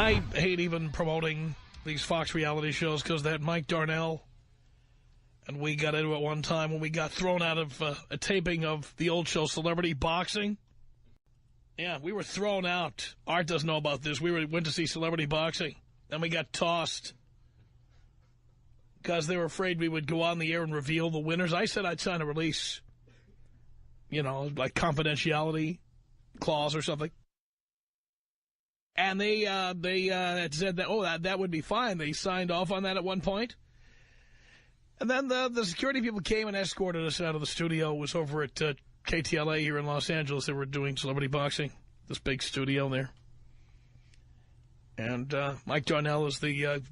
I hate even promoting these Fox reality shows because they had Mike Darnell. And we got into it one time when we got thrown out of a taping of the old show Celebrity Boxing. Yeah, we were thrown out. Art doesn't know about this. We went to see Celebrity Boxing. And we got tossed because they were afraid we would go on the air and reveal the winners. I said I'd sign a release, you know, like confidentiality clause or something. And they said that, oh, that would be fine. They signed off on that at one point. And then the security people came and escorted us out of the studio. It was over at KTLA here in Los Angeles. They were doing Celebrity Boxing, this big studio there. And Mike Darnell is the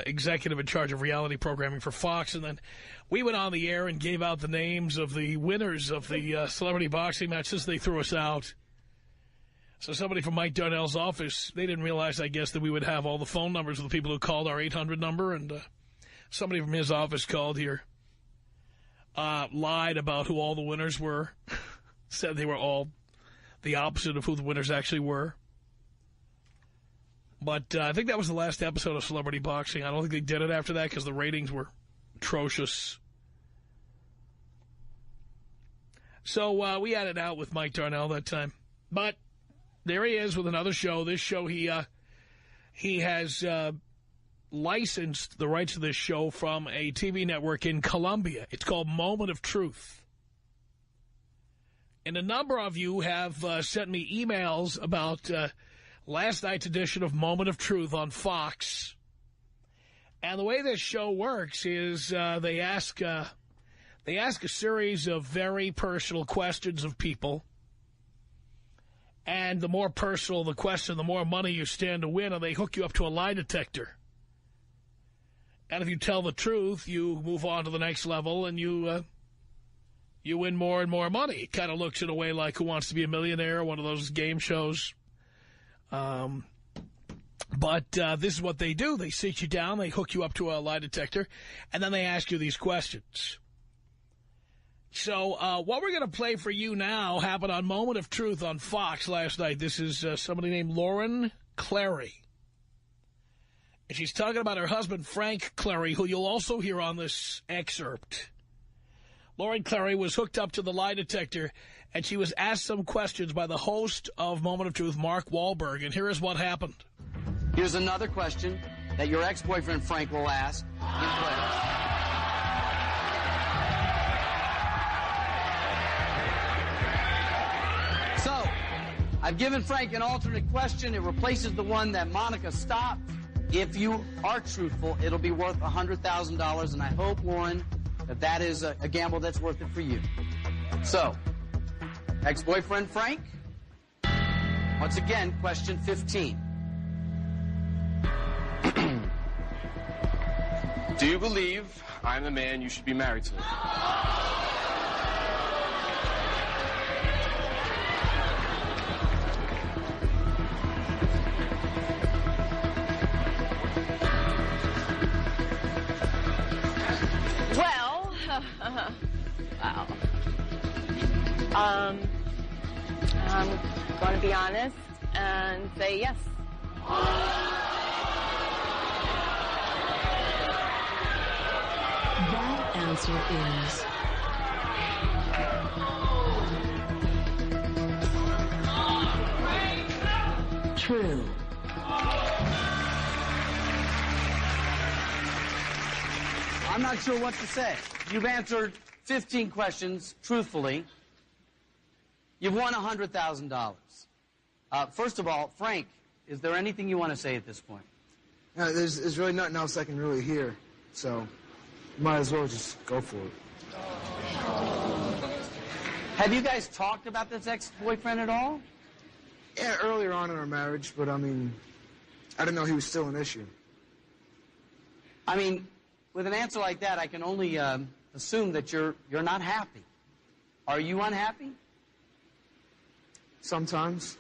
executive in charge of reality programming for Fox. And then we went on the air and gave out the names of the winners of the Celebrity Boxing match since they threw us out. So somebody from Mike Darnell's office, they didn't realize, I guess, that we would have all the phone numbers of the people who called our 800 number. And somebody from his office called here, lied about who all the winners were, said they were all the opposite of who the winners actually were. But I think that was the last episode of Celebrity Boxing. I don't think they did it after that because the ratings were atrocious. So we had it out with Mike Darnell that time. But there he is with another show. This show, he has licensed the rights to this show from a TV network in Colombia. It's called Moment of Truth. And a number of you have sent me emails about last night's edition of Moment of Truth on Fox. And the way this show works is they ask a series of very personal questions of people. And the more personal the question, the more money you stand to win, and they hook you up to a lie detector. And if you tell the truth, you move on to the next level, and you win more and more money. It kind of looks in a way like Who Wants to Be a Millionaire, one of those game shows. But this is what they do. They sit you down, they hook you up to a lie detector, and then they ask you these questions. So what we're going to play for you now happened on Moment of Truth on Fox last night. This is somebody named Lauren Clary. And she's talking about her husband, Frank Clary, who you'll also hear on this excerpt. Lauren Clary was hooked up to the lie detector, and she was asked some questions by the host of Moment of Truth, Mark Wahlberg. And here is what happened. Here's another question that your ex-boyfriend, Frank, will ask in play. So, I've given Frank an alternate question. It replaces the one that Monica stopped. If you are truthful, it'll be worth $100,000, and I hope, Lauren, that is a gamble that's worth it for you. So, ex-boyfriend Frank, once again, question 15. Do you believe I'm the man you should be married to? Wow. I'm going to be honest and say yes. That answer is true. I'm not sure what to say. You've answered 15 questions truthfully. You've won $100,000. First of all, Frank, is there anything you want to say at this point? No, there's really nothing else I can really hear, so might as well just go for it. Have you guys talked about this ex-boyfriend at all? Yeah, earlier on in our marriage, but I mean, I didn't know he was still an issue. I mean, with an answer like that, I can only assume that you're not happy. Are you unhappy? Sometimes.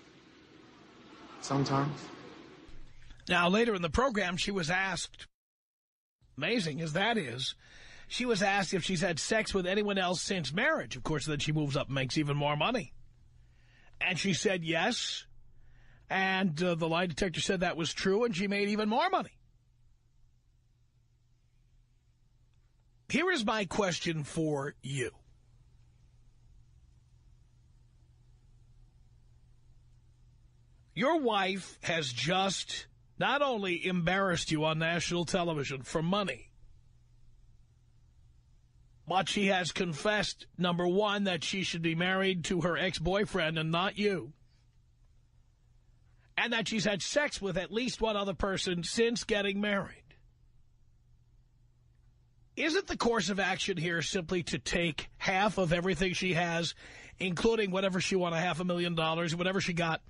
Now, later in the program, she was asked, amazing as that is, she was asked if she's had sex with anyone else since marriage. Of course, then she moves up and makes even more money. And she said yes. And the lie detector said that was true, and she made even more money. Here is my question for you. Your wife has just not only embarrassed you on national television for money, but she has confessed, number one, that she should be married to her ex-boyfriend and not you, and that she's had sex with at least one other person since getting married. Isn't the course of action here simply to take half of everything she has, including whatever she won, $500,000, whatever she got,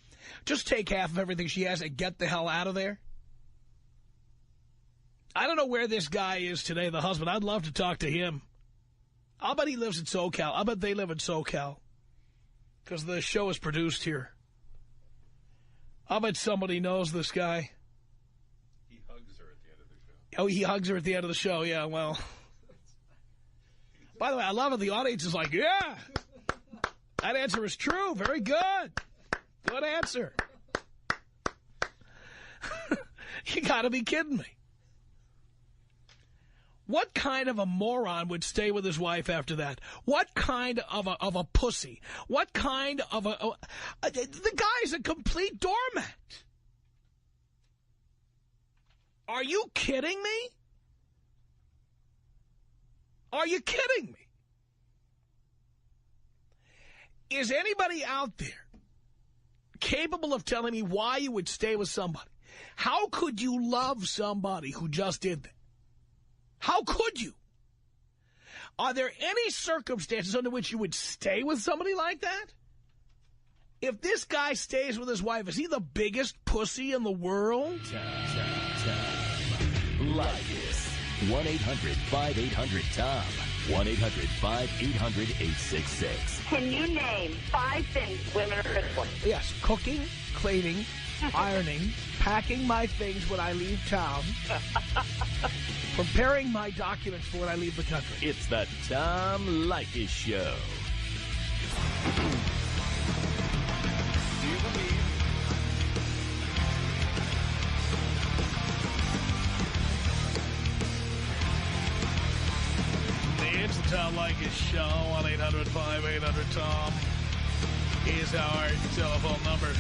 just take half of everything she has and get the hell out of there? I don't know where this guy is today, the husband. I'd love to talk to him. I'll bet he lives in SoCal. I'll bet they live in SoCal because the show is produced here. I'll bet somebody knows this guy. He hugs her at the end of the show. Oh, he hugs her at the end of the show. Yeah, well. By the way, I love it. The audience is like, yeah, that answer is true. Very good. Good answer. You got to be kidding me. What kind of a moron would stay with his wife after that? What kind of a pussy? What kind of the guy's a complete doormat. Are you kidding me? Are you kidding me? Is anybody out there capable of telling me why you would stay with somebody? How could you love somebody who just did that? How could you? Are there any circumstances under which you would stay with somebody like that? If this guy stays with his wife, is he the biggest pussy in the world? Tom. Like this. 1-800-5800-TOM. 1-800-5800-866. Can you name 5 things women are good for? Yes, cooking, cleaning, ironing, packing my things when I leave town, preparing my documents for when I leave the country. It's the Tom Leykis Show. Do you believe? It's the Tom Leykis Show. 1-800-5800-TOM is our telephone number.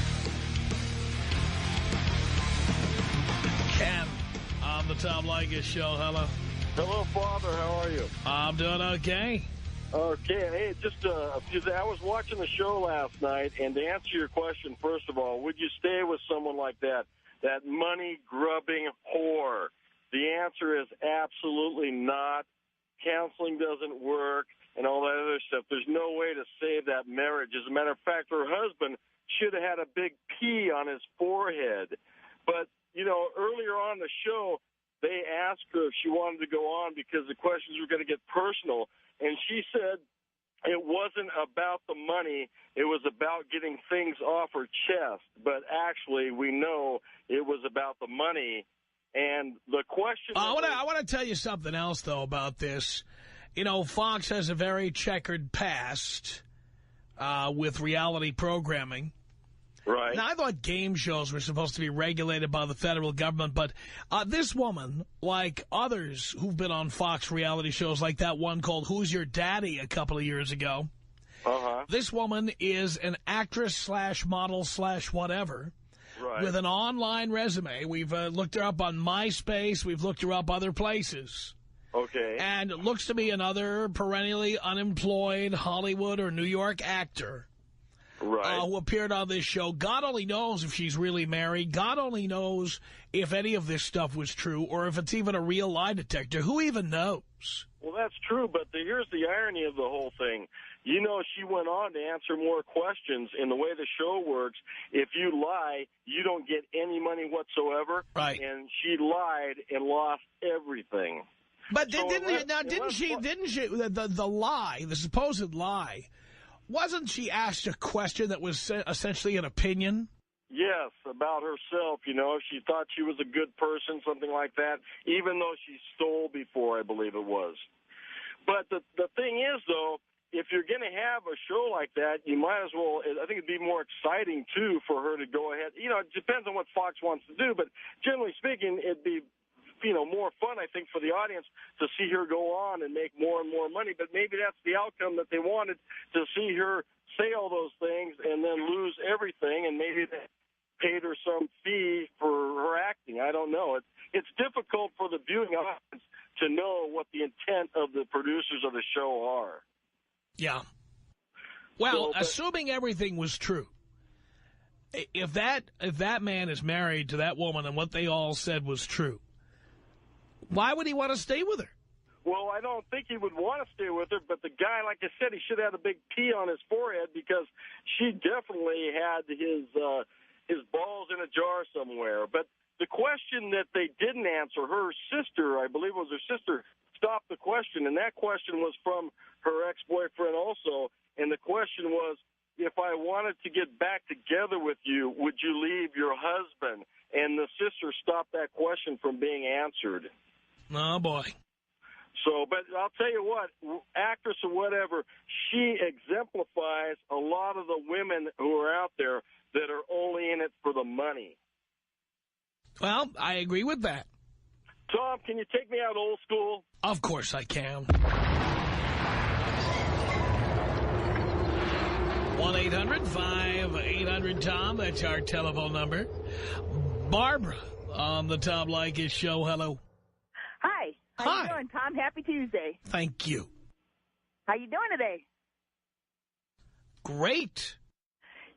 Ken on the Tom Leykis Show. Hello. Hello, Father. How are you? I'm doing okay. Okay. Hey, I was watching the show last night, and to answer your question, first of all, would you stay with someone like that money-grubbing whore? The answer is absolutely not. Counseling doesn't work and all that other stuff. There's no way to save that marriage. As a matter of fact, her husband should have had a big P on his forehead. But, you know, earlier on the show, they asked her if she wanted to go on because the questions were going to get personal. And she said it wasn't about the money. It was about getting things off her chest. But actually, we know it was about the money. And the question... I want to tell you something else, though, about this. You know, Fox has a very checkered past with reality programming. Right. Now, I thought game shows were supposed to be regulated by the federal government, but this woman, like others who've been on Fox reality shows, like that one called Who's Your Daddy a couple of years ago, this woman is an actress/model/whatever. Right. With an online resume. We've looked her up on MySpace. We've looked her up other places. Okay. And it looks to be another perennially unemployed Hollywood or New York actor. Right. Who appeared on this show. God only knows if she's really married. God only knows if any of this stuff was true or if it's even a real lie detector. Who even knows? Well, that's true, but here's the irony of the whole thing. You know, she went on to answer more questions. In the way the show works, if you lie, you don't get any money whatsoever. Right. And she lied and lost everything. But didn't she, the lie, the supposed lie, wasn't she asked a question that was essentially an opinion? Yes, about herself, you know. She thought she was a good person, something like that, even though she stole before, I believe it was. But the thing is, though, if you're going to have a show like that, you might as well, I think it'd be more exciting, too, for her to go ahead. You know, it depends on what Fox wants to do, but generally speaking, it'd be, you know, more fun, I think, for the audience to see her go on and make more and more money. But maybe that's the outcome that they wanted, to see her say all those things and then lose everything, and maybe they paid her some fee for her acting. I don't know. It's difficult for the viewing audience to know what the intent of the producers of the show are. Yeah. Well, assuming everything was true, if that man is married to that woman and what they all said was true, why would he want to stay with her? Well, I don't think he would want to stay with her, but the guy, like I said, he should have had a big P on his forehead, because she definitely had his balls in a jar somewhere. But the question that they didn't answer, her sister, I believe it was her sister, stopped the question, and that question was from her ex-boyfriend also, and the question was, if I wanted to get back together with you, would you leave your husband? And the sister stopped that question from being answered. Oh, boy. So, but I'll tell you what, actress or whatever, she exemplifies a lot of the women who are out there that are only in it for the money. Well, I agree with that. Tom, can you take me out old school? Of course I can. 1-800-5800-TOM. That's our telephone number. Barbara on the Tom Leykis show. Hello. Hi. How you doing, Tom? Happy Tuesday. Thank you. How you doing today? Great.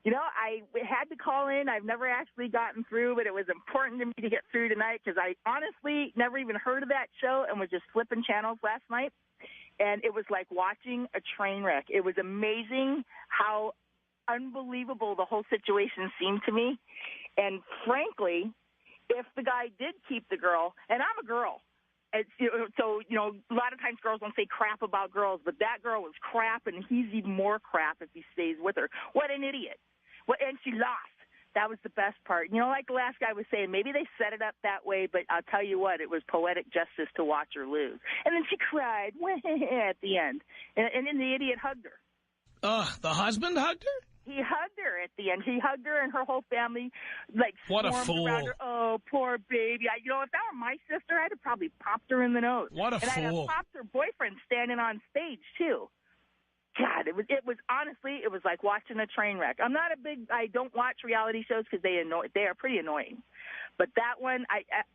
You know, I had to call in. I've never actually gotten through, but it was important to me to get through tonight because I honestly never even heard of that show and was just flipping channels last night. And it was like watching a train wreck. It was amazing how unbelievable the whole situation seemed to me. And frankly, if the guy did keep the girl, and I'm a girl, so, you know, a lot of times girls don't say crap about girls, but that girl was crap, and he's even more crap if he stays with her. What an idiot. And she lost. That was the best part. You know, like the last guy was saying, maybe they set it up that way, but I'll tell you what, it was poetic justice to watch her lose. And then she cried at the end, and then the idiot hugged her. The husband hugged her? He hugged her at the end. He hugged her and her whole family, like, what a fool. around her. Oh, poor baby. You know, if that were my sister, I'd have probably popped her in the nose. What a fool. And I'd have popped her boyfriend standing on stage, too. God, it was honestly, it was like watching a train wreck. I don't watch reality shows because they are pretty annoying. But that one,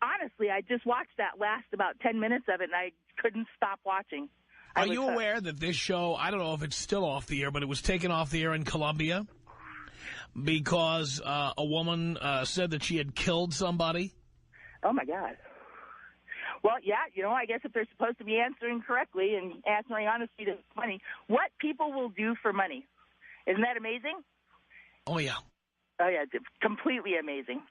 honestly, I just watched that last about 10 minutes of it, and I couldn't stop watching. Are you aware that this show, I don't know if it's still off the air, but it was taken off the air in Colombia because a woman said that she had killed somebody? Oh, my God. Well, yeah, you know, I guess if they're supposed to be answering correctly and answering honestly to money, what people will do for money. Isn't that amazing? Oh, yeah. Oh, yeah, it's completely amazing.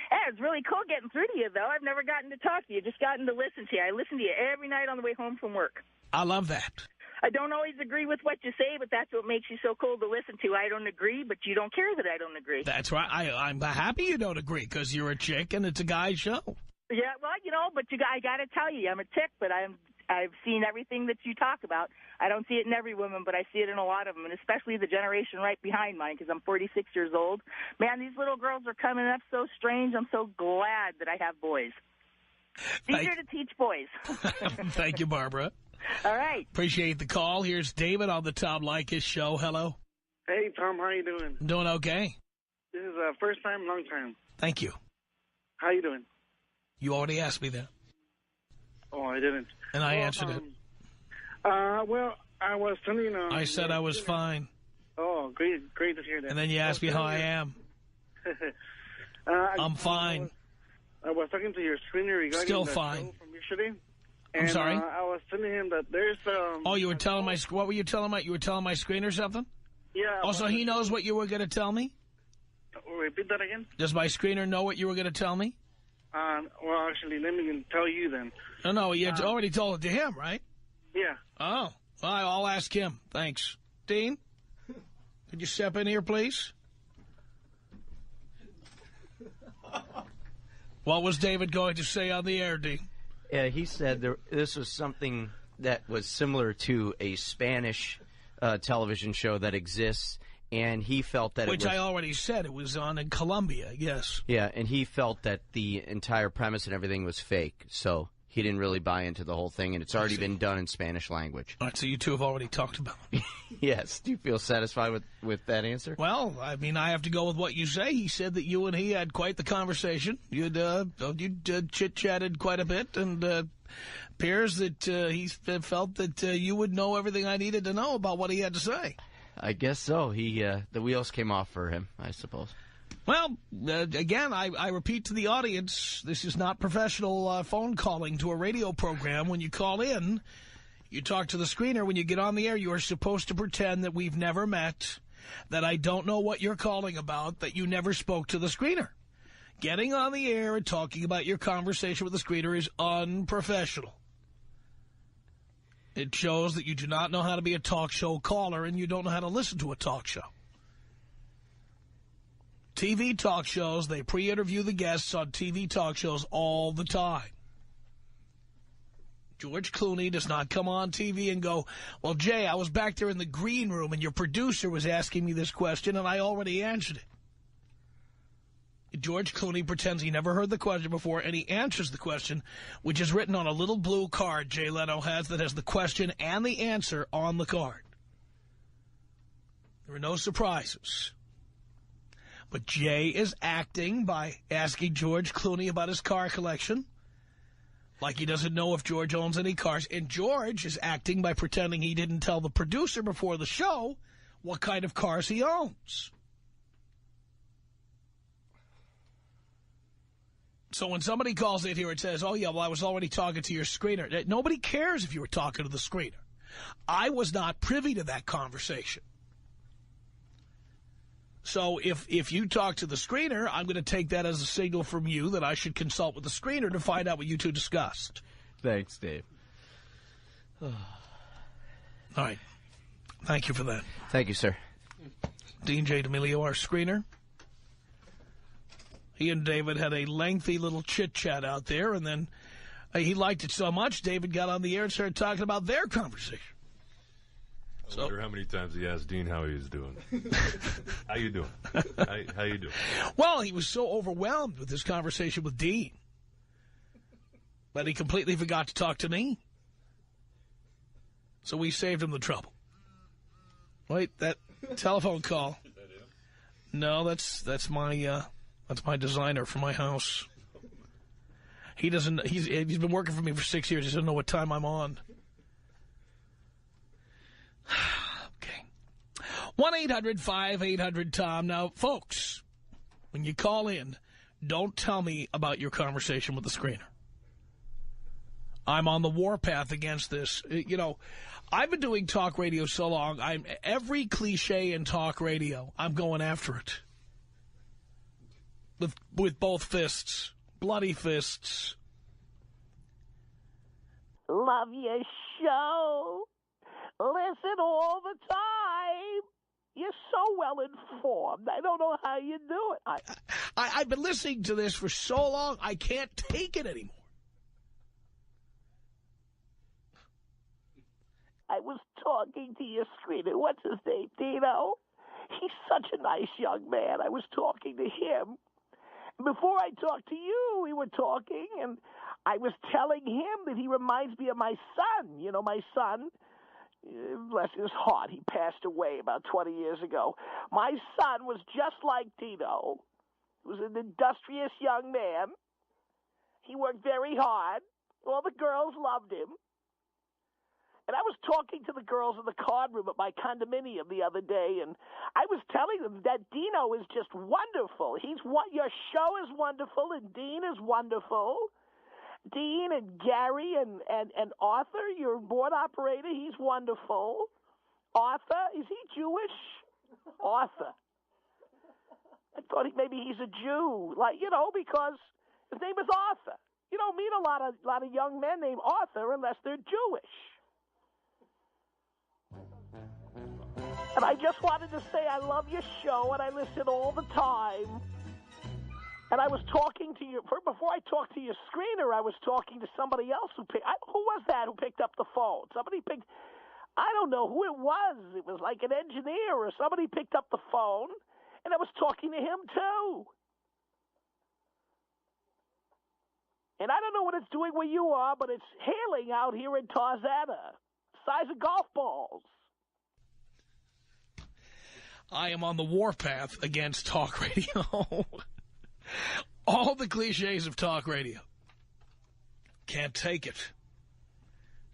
Hey, it was really cool getting through to you, though. I've never gotten to talk to you, just gotten to listen to you. I listen to you every night on the way home from work. I love that. I don't always agree with what you say, but that's what makes you so cool to listen to. I don't agree, but you don't care that I don't agree. That's right. I'm happy you don't agree because you're a chick and it's a guy's show. Yeah, well, you know, but I got to tell you, I'm a chick, but I've seen everything that you talk about. I don't see it in every woman, but I see it in a lot of them, and especially the generation right behind mine because I'm 46 years old. Man, these little girls are coming up so strange. I'm so glad that I have boys. It's easier to teach boys. Thank you, Barbara. All right. Appreciate the call. Here's David on the Tom Leykis show. Hello. Hey, Tom. How you doing? Doing okay. This is first time, long time. Thank you. How you doing? You already asked me that. Oh, I didn't. And I answered it. Well, I was telling you. I said I was fine. Oh, great to hear that. And then you asked me how I am. I'm fine. I was talking to your screener regarding Still the fine. show from yesterday. I'm sorry? I was telling him that there's oh, you were telling my... What were you telling my... You were telling my screener something? Yeah. Also, he knows what you were going to tell me? Repeat that again? Does my screener know what you were going to tell me? Well, actually, let me tell you then. No, you already told it to him, right? Yeah. Oh, well, I'll ask him. Thanks. Dean, could you step in here, please? What was David going to say on the air, Dean? Yeah, he said this was something that was similar to a Spanish television show that exists, and he felt that Which I already said. It was on in Colombia, yes. Yeah, and he felt that the entire premise and everything was fake, so he didn't really buy into the whole thing, and it's already been done in Spanish language. All right, so you two have already talked about it. Yes. Do you feel satisfied with that answer? Well, I mean, I have to go with what you say. He said that you and he had quite the conversation. You'd chit-chatted quite a bit, and appears that he felt that you would know everything I needed to know about what he had to say. I guess so. The wheels came off for him, I suppose. Well, again, I repeat to the audience, this is not professional phone calling to a radio program. When you call in, you talk to the screener. When you get on the air, you are supposed to pretend that we've never met, that I don't know what you're calling about, that you never spoke to the screener. Getting on the air and talking about your conversation with the screener is unprofessional. It shows that you do not know how to be a talk show caller and you don't know how to listen to a talk show. TV talk shows, they pre-interview the guests on TV talk shows all the time. George Clooney does not come on TV and go, well, Jay, I was back there in the green room and your producer was asking me this question and I already answered it. George Clooney pretends he never heard the question before and he answers the question, which is written on a little blue card Jay Leno has that has the question and the answer on the card. There are no surprises. But Jay is acting by asking George Clooney about his car collection, like he doesn't know if George owns any cars. And George is acting by pretending he didn't tell the producer before the show what kind of cars he owns. So when somebody calls in here and says, oh, yeah, well, I was already talking to your screener. Nobody cares if you were talking to the screener. I was not privy to that conversation. So if you talk to the screener, I'm going to take that as a signal from you that I should consult with the screener to find out what you two discussed. Thanks, Dave. All right. Thank you for that. Thank you, sir. Dean J. D'Amelio, our screener. He and David had a lengthy little chit-chat out there, and then he liked it so much, David got on the air and started talking about their conversation. I wonder how many times he asked Dean how he was doing. How you doing? How you doing? Well, he was so overwhelmed with this conversation with Dean that he completely forgot to talk to me. So we saved him the trouble. Wait, that telephone call. Is that him? No, that's my designer for my house. He doesn't. He's been working for me for 6 years. He doesn't know what time I'm on. Okay. 1-800-5800-TOM. Now, folks, when you call in, don't tell me about your conversation with the screener. I'm on the warpath against this. You know, I've been doing talk radio so long. Every cliche in talk radio, I'm going after it. With both fists. Bloody fists. Love your show. Listen all the time. You're so well informed. I don't know how you do it. I've been listening to this for so long, I can't take it anymore. I was talking to your screener. What's his name, Dino? He's such a nice young man. I was talking to him. Before I talked to you, we were talking, and I was telling him that he reminds me of my son. You know, my son, bless his heart, he passed away about 20 years ago. My son was just like Dino. He was an industrious young man. He worked very hard. All the girls loved him. And I was talking to the girls in the card room at my condominium the other day, and I was telling them that Dino is just wonderful. Your show is wonderful, and Dean is wonderful. Dean and Gary and Arthur, your board operator, he's wonderful. Arthur, is he Jewish? Arthur. I thought maybe he's a Jew, because his name is Arthur. You don't meet a lot of young men named Arthur unless they're Jewish. And I just wanted to say I love your show, and I listen all the time. And I was talking to you, before I talked to your screener, I was talking to somebody else who was that who picked up the phone? I don't know who it was. It was like an engineer or somebody picked up the phone, and I was talking to him, too. And I don't know what it's doing where you are, but it's hailing out here in Tarzana. Size of golf balls. I am on the warpath against talk radio. All the cliches of talk radio. Can't take it.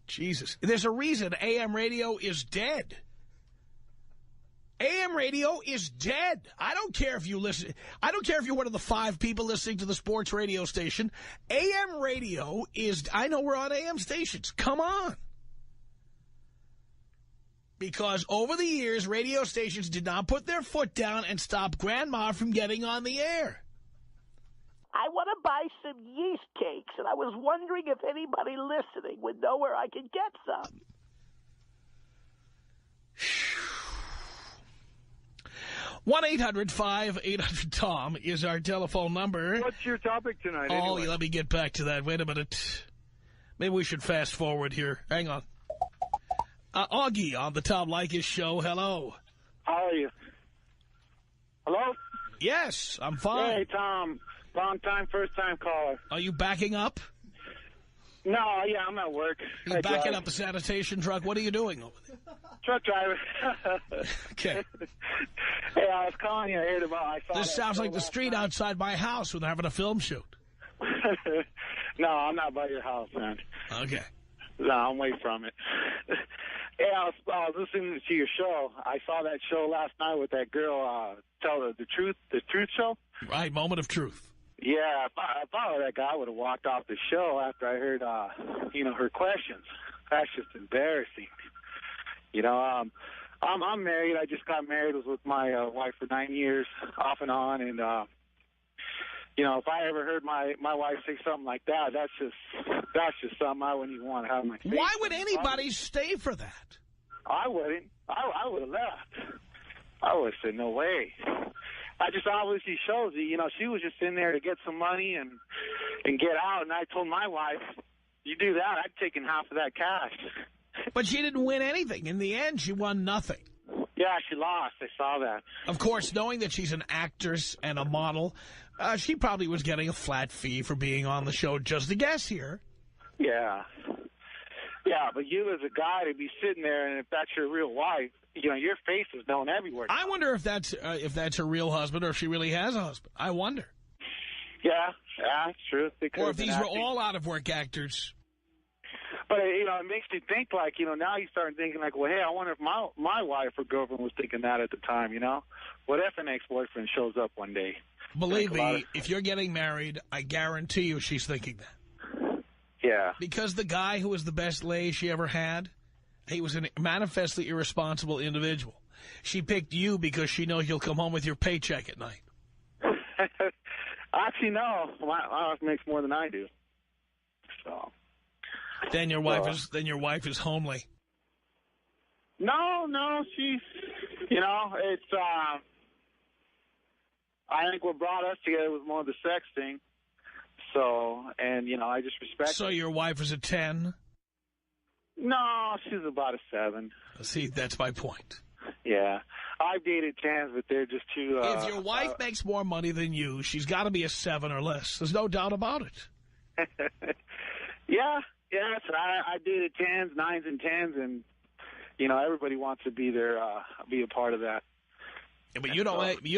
Jesus. There's a reason AM radio is dead. AM radio is dead. I don't care if you listen. I don't care if you're one of the 5 people listening to the sports radio station. AM radio is, I know we're on AM stations. Come on. Because over the years, radio stations did not put their foot down and stop Grandma from getting on the air. I want to buy some yeast cakes, and I was wondering if anybody listening would know where I could get some. 1-800-5800-TOM is our telephone number. What's your topic tonight, Oh, anyway? let me get back to that. Wait a minute. Maybe we should fast forward here. Hang on. Augie on the Tom Leykis show. Hello. How are you? Hello? Yes, I'm fine. Hey, Tom. Long time, first time caller. Are you backing up? No, yeah, I'm at work. You're backing up a sanitation truck? What are you doing over there? Truck driver. Okay. Hey, I was calling you. I heard about. This sounds like the street outside my house when they're having a film shoot. No, I'm not by your house, man. Okay. No, I'm away from it. Yeah, I was listening to your show. I saw that show last night with that girl, tell the truth show. Right, Moment of Truth. Yeah, I thought that guy would have walked off the show after I heard, her questions. That's just embarrassing. I'm married. I just got married. Was with my wife for 9 years, off and on, and if I ever heard my wife say something like that, that's just something I wouldn't even want to have in my face. Why would anybody stay for that? I wouldn't. I would have left. I would have said, no way. I just obviously shows you, she was just in there to get some money and get out, and I told my wife, you do that, I'd taken half of that cash. But she didn't win anything. In the end, she won nothing. Yeah, she lost. I saw that. Of course, knowing that she's an actress and a model, she probably was getting a flat fee for being on the show, just a guess here. Yeah. Yeah, but you as a guy to be sitting there, and if that's your real wife, your face is known everywhere. I wonder if that's her real husband or if she really has a husband. I wonder. Yeah, it's true. Or if these were all out-of-work actors. But, it makes me think, like, now you start thinking, like, well, hey, I wonder if my wife or girlfriend was thinking that at the time, What if an ex-boyfriend shows up one day? Believe me, if you're getting married, I guarantee you she's thinking that. Yeah. Because the guy who was the best lay she ever had, he was a manifestly irresponsible individual. She picked you because she knows you'll come home with your paycheck at night. Actually, no. My wife makes more than I do. So. Then your wife is homely. No, she's, it's, I think what brought us together was more the sex thing. So, and, I just respect So your wife is a 10? No, she's about a 7. See, that's my point. Yeah. I've dated 10s, but they're just too... if your wife makes more money than you, she's got to be a 7 or less. There's no doubt about it. Yeah. So I dated 10s, 9s, and 10s, and, everybody wants to be there, be a part of that. Yeah, but you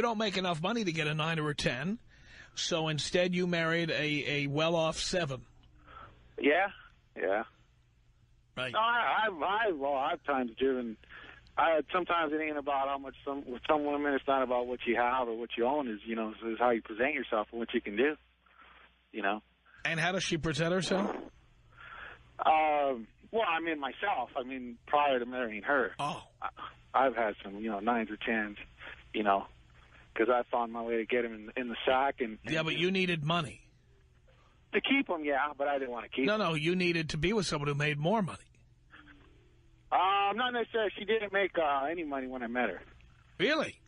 don't make enough money to get a 9 or a 10. So instead you married a well-off 7. Yeah. Right. No, I've times driven. Sometimes it ain't about how much with some women. It's not about what you have or what you own. Is how you present yourself and what you can do. And how does she present herself? Well, myself. Prior to marrying her. Oh. I've had some 9s or 10s. Because I found my way to get him in the sack. And yeah, but you needed money. To keep him, yeah, but I didn't want to keep him. No, you needed to be with someone who made more money. Not necessarily. She didn't make any money when I met her. Really?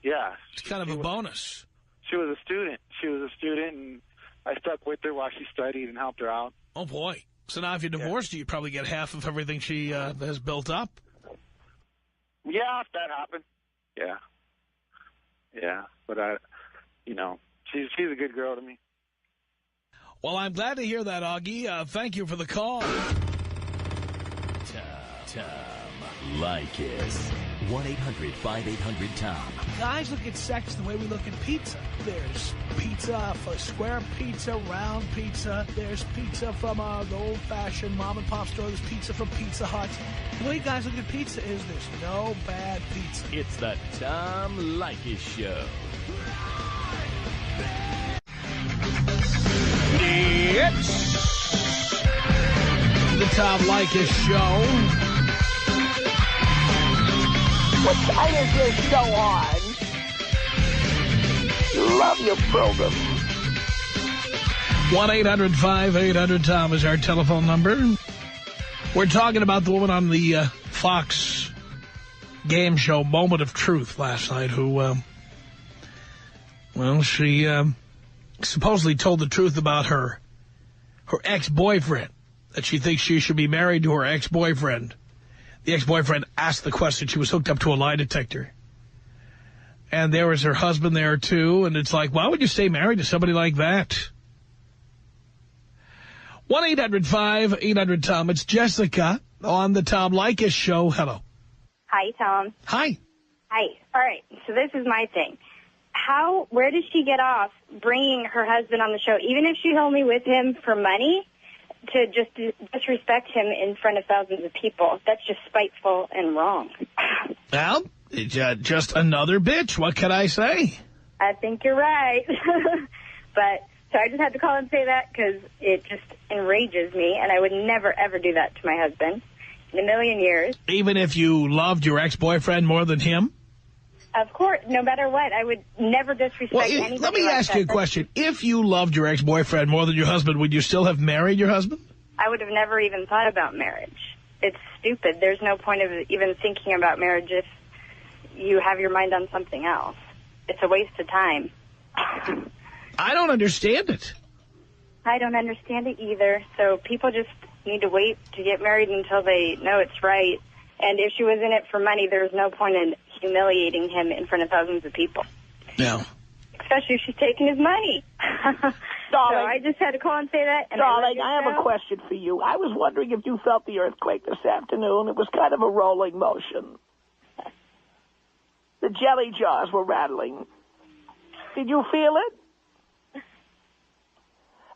Yeah. It's kind of a bonus. She was a student. And I stuck with her while she studied and helped her out. Oh, boy. So now if you divorced her, you'd probably get half of everything she has built up. Yeah, if that happened. Yeah. Yeah, but she's a good girl to me. Well, I'm glad to hear that, Augie. Thank you for the call. Tom Leykis. 1-800-5800-TOM. Guys look at sex the way we look at pizza. There's pizza for square pizza, round pizza. There's pizza from the old-fashioned mom-and-pop store. There's pizza from Pizza Hut. The way guys look at pizza is there's no bad pizza. It's the Tom Leykis Show. It's the Tom Leykis Show. What time is this show on? Love your program. 1-800-5800-TOM is our telephone number. We're talking about the woman on the Fox game show Moment of Truth last night who, she supposedly told the truth about her ex-boyfriend, that she thinks she should be married to her ex-boyfriend. The ex-boyfriend asked the question. She was hooked up to a lie detector. And there was her husband there, too. And it's like, why would you stay married to somebody like that? 1-800-5800-TOM. It's Jessica on the Tom Leykis Show. Hello. Hi, Tom. Hi. Hi. All right. So this is my thing. Where did she get off bringing her husband on the show, even if she's only with him for money, to just disrespect him in front of thousands of people? That's just spiteful and wrong. Well, it's just another bitch. What can I say? I think you're right. So I just had to call and say that because it just enrages me, and I would never, ever do that to my husband in a million years. Even if you loved your ex-boyfriend more than him? Of course, no matter what, I would never disrespect anybody. Let me ask you a question. If you loved your ex-boyfriend more than your husband, would you still have married your husband? I would have never even thought about marriage. It's stupid. There's no point of even thinking about marriage if you have your mind on something else. It's a waste of time. I don't understand it. I don't understand it either. So people just need to wait to get married until they know it's right. And if she was in it for money, there's no point in humiliating him in front of thousands of people. Yeah. Especially if she's taking his money. Darling, so I just had to call and say that. And darling, I have a question for you. I was wondering if you felt the earthquake this afternoon. It was kind of a rolling motion. The jelly jars were rattling. Did you feel it?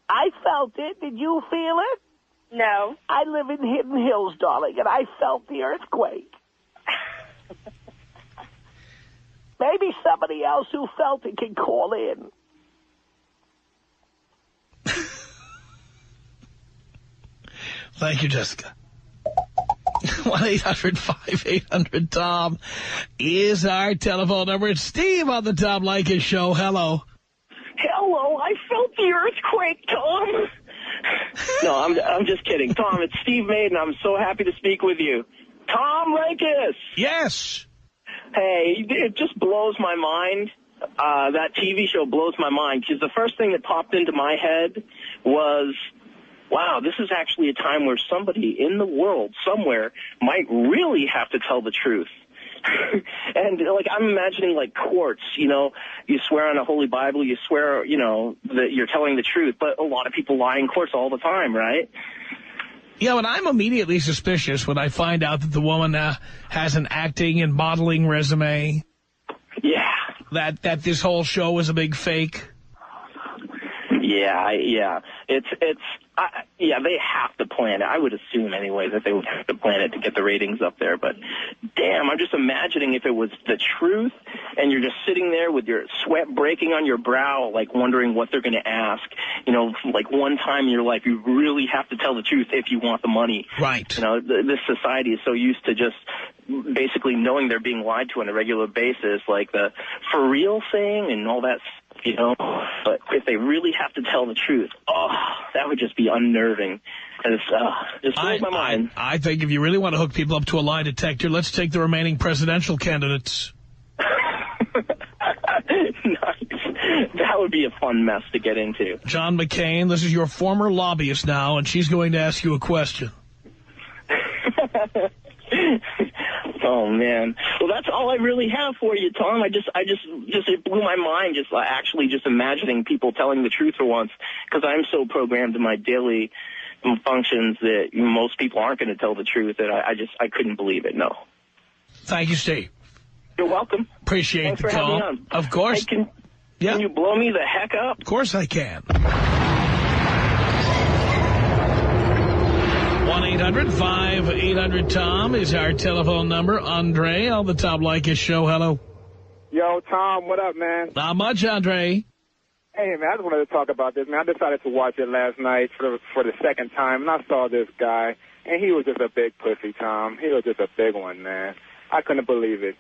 I felt it. Did you feel it? No. I live in Hidden Hills, darling, and I felt the earthquake. Maybe somebody else who felt it can call in. Thank you, Jessica. 1-800-5800-TOM is our telephone number. It's Steve on the Tom Leykis Show. Hello. Hello. I felt the earthquake, Tom. No, I'm just kidding. Tom, it's Steve Maiden. I'm so happy to speak with you. Tom Leykis. Yes. Hey, it just blows my mind. That TV show blows my mind because the first thing that popped into my head was, wow, this is actually a time where somebody in the world somewhere might really have to tell the truth. And, like, I'm imagining, like, courts, you know, you swear on a holy Bible, you swear, you know, that you're telling the truth, but a lot of people lie in courts all the time, right? Yeah, but I'm immediately suspicious when I find out that the woman has an acting and modeling resume. Yeah. That this whole show was a big fake. Yeah. Yeah, they have to plan it. I would assume anyway that they would have to plan it to get the ratings up there. But damn, I'm just imagining if it was the truth and you're just sitting there with your sweat breaking on your brow, like wondering what they're going to ask. You know, like one time in your life, you really have to tell the truth if you want the money. Right. You know, this society is so used to just basically knowing they're being lied to on a regular basis, like the for real thing and all that stuff. You know, but if they really have to tell the truth, that would just be unnerving. And it's just blows my mind. I think if you really want to hook people up to a lie detector, let's take the remaining presidential candidates. Nice. That would be a fun mess to get into. John McCain, this is your former lobbyist now, and she's going to ask you a question. Oh man. Well, that's all I really have for you, Tom. It blew my mind just actually just imagining people telling the truth for once, because I'm so programmed in my daily functions that most people aren't going to tell the truth. That I couldn't believe it. No. Thank you, Steve. You're welcome. Appreciate Thanks the for call. having me on. Of course. Hey, can you blow me the heck up? Of course I can. 1-800-5800-TOM is our telephone number. Andre on the Tom Leykis show. Hello. Yo, Tom, what up, man? Not much, Andre. Hey, man, I just wanted to talk about this, man. I decided to watch it last night for the second time, and I saw this guy, and he was just a big pussy, Tom. He was just a big one, man. I couldn't believe it.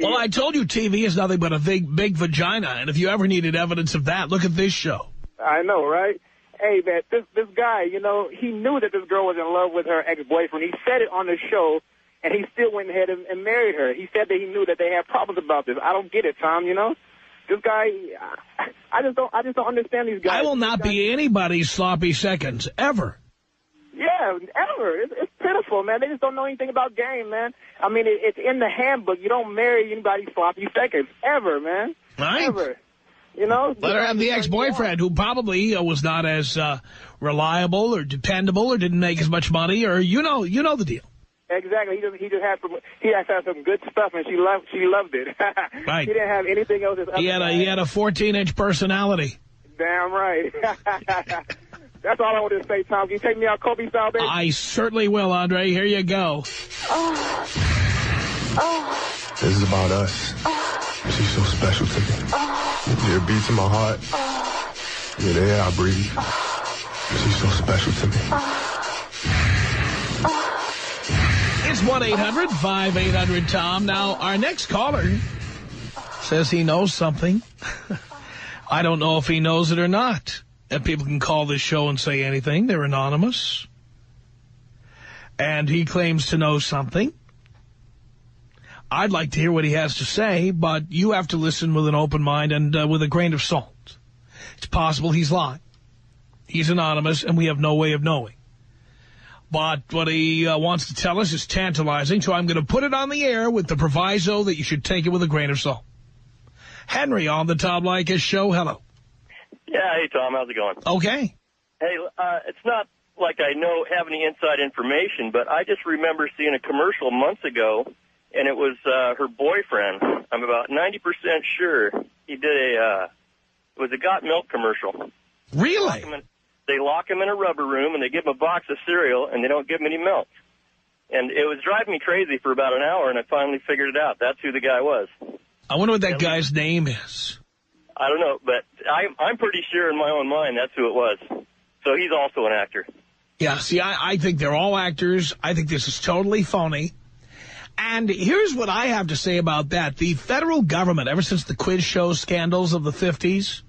Well, I told you TV is nothing but a big vagina, and if you ever needed evidence of that, look at this show. I know, right? Hey, man, this guy, you know, he knew that this girl was in love with her ex-boyfriend. He said it on the show, and he still went ahead and married her. He said that he knew that they had problems about this. I don't get it, Tom, you know? This guy, I just don't understand these guys. I will not be anybody's sloppy seconds, ever. Yeah, ever. It's pitiful, man. They just don't know anything about game, man. I mean, it's in the handbook. You don't marry anybody's sloppy seconds, ever, man. Right. Ever. You know? Let her have the ex-boyfriend who probably was not as reliable or dependable or didn't make as much money, or you know the deal. Exactly. He just had some good stuff, and she loved it. Right. He didn't have anything else. He had a 14-inch personality. Damn right. That's all I wanted to say, Tom. Can you take me out Kobe style, baby? I certainly will, Andre. Here you go. This is about us. She's so special to me. Your beats in my heart. You're the air I breathe. She's so special to me. It's 1-800-5800-TOM. Now, our next caller says he knows something. I don't know if he knows it or not. And people can call this show and say anything. They're anonymous. And he claims to know something. I'd like to hear what he has to say, but you have to listen with an open mind and with a grain of salt. It's possible he's lying. He's anonymous, and we have no way of knowing. But what he wants to tell us is tantalizing, so I'm going to put it on the air with the proviso that you should take it with a grain of salt. Henry on the Tom Leykis show. Hello. Yeah, hey, Tom. How's it going? Okay. Hey, it's not like I have any inside information, but I just remember seeing a commercial months ago, and it was her boyfriend. I'm about 90% sure he did it was a Got Milk commercial. Really? They lock him in a rubber room, and they give him a box of cereal, and they don't give him any milk. And it was driving me crazy for about an hour, and I finally figured it out. That's who the guy was. I wonder what that guy's name is. I don't know, but I'm pretty sure in my own mind that's who it was. So he's also an actor. Yeah, see, I think they're all actors. I think this is totally phony. And here's what I have to say about that. The federal government, ever since the quiz show scandals of the 50s,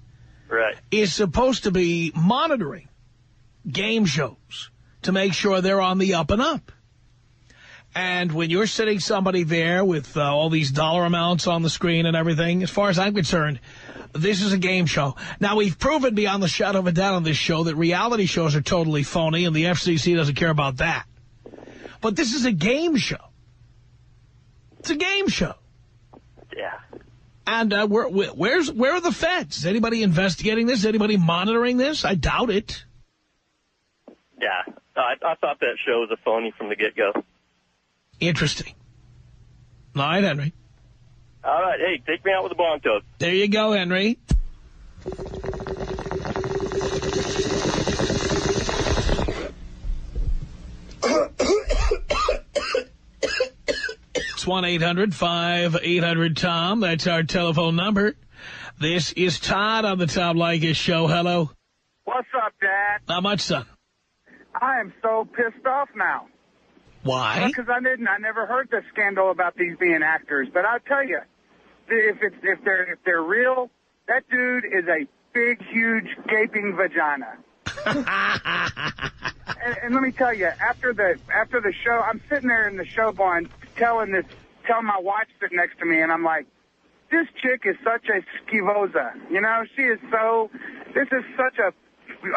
right, is supposed to be monitoring game shows to make sure they're on the up and up. And when you're sitting somebody there with all these dollar amounts on the screen and everything, as far as I'm concerned, this is a game show. Now, we've proven beyond the shadow of a doubt on this show that reality shows are totally phony, and the FCC doesn't care about that. But this is a game show. It's a game show. Yeah. And where are the feds? Is anybody investigating this? Is anybody monitoring this? I doubt it. Yeah. I thought that show was a phony from the get-go. Interesting. All right, Henry. All right. Hey, take me out with a bong toast. There you go, Henry. It's 1-800-5800-TOM. That's our telephone number. This is Todd on the Tom Leykis show. Hello. What's up, Dad? Not much, son. I am so pissed off now. Why? Because I never heard the scandal about these being actors. But I'll tell you, if they're real, that dude is a big, huge, gaping vagina. and let me tell you, after the show, I'm sitting there in the show barn telling my wife sitting next to me, and I'm like, this chick is such a skivosa. You know, this is such a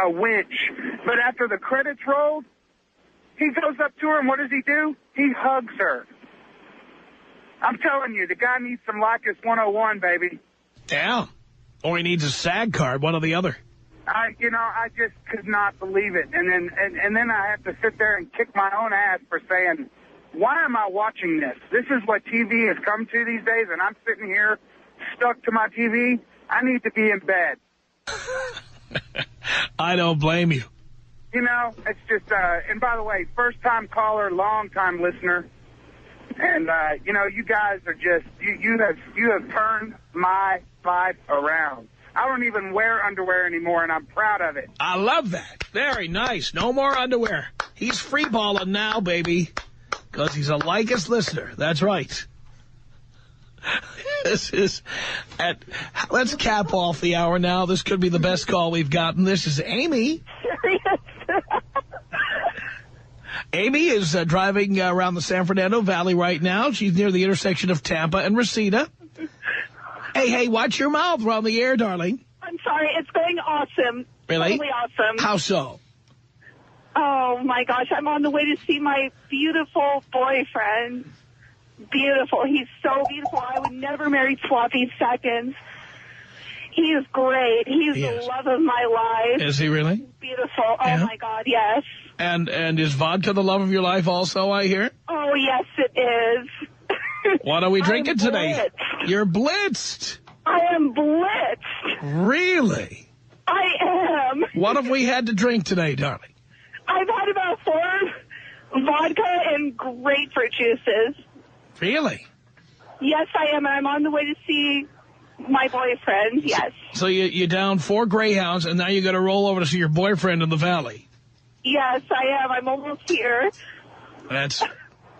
winch. But after the credits rolled, he goes up to her, and what does he do? He hugs her. I'm telling you, the guy needs some Lycus 101, baby. Yeah. Or he needs a SAG card, one or the other. I just could not believe it. And then I have to sit there and kick my own ass for saying, why am I watching this? This is what TV has come to these days, and I'm sitting here stuck to my TV. I need to be in bed. I don't blame you. You know, it's just, and by the way, first-time caller, long-time listener. And, you guys are just, you have turned my life around. I don't even wear underwear anymore, and I'm proud of it. I love that. Very nice. No more underwear. He's freeballing now, baby, because he's a Lycus listener. That's right. Let's cap off the hour now. This could be the best call we've gotten. This is Amy. Amy is driving around the San Fernando Valley right now. She's near the intersection of Tampa and Reseda. Hey, watch your mouth. We're on the air, darling. I'm sorry. It's going awesome. Really? Totally awesome. How so? Oh, my gosh. I'm on the way to see my beautiful boyfriend. Beautiful. He's so beautiful. I would never marry sloppy seconds. He is great. He's the love of my life. Is he really? Beautiful. Oh, my God, yes. And is vodka the love of your life also, I hear? Oh, yes, it is. What are we drinking today? Blitzed. You're blitzed. I am blitzed. Really? I am. What have we had to drink today, darling? I've had about 4 vodka and grapefruit juices. Really? Yes, I am. I'm on the way to see my boyfriend, yes. So you down 4 Greyhounds, and now you got to roll over to see your boyfriend in the valley. Yes, I am. I'm almost here. That's...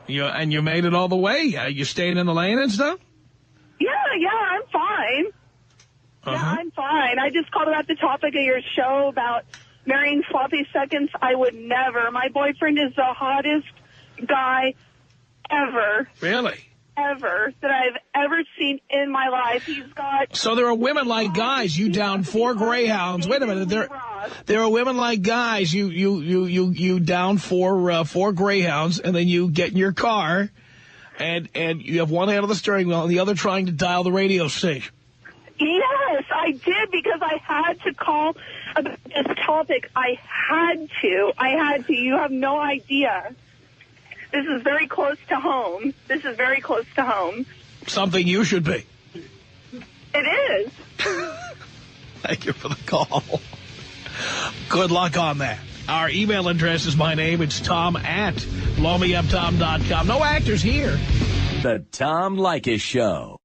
And you made it all the way? You staying in the lane and stuff? Yeah, I'm fine. Yeah, I'm fine. I just called about the topic of your show about marrying sloppy seconds. I would never. My boyfriend is the hottest guy ever. Really? Ever. That I've ever seen in my life. He's got... So there are women like guys. You down 4 Greyhounds. Wait a minute. There are women like guys. You down 4 Greyhounds, and then you get in your car, and you have one hand on the steering wheel and the other trying to dial the radio station. Yes, I did, because I had to call about this topic. I had to. You have no idea. This is very close to home. Something you should be. It is. Thank you for the call. Good luck on that. Our email address is my name. It's Tom@blowmeuptom.com. No actors here. The Tom Leykis Show.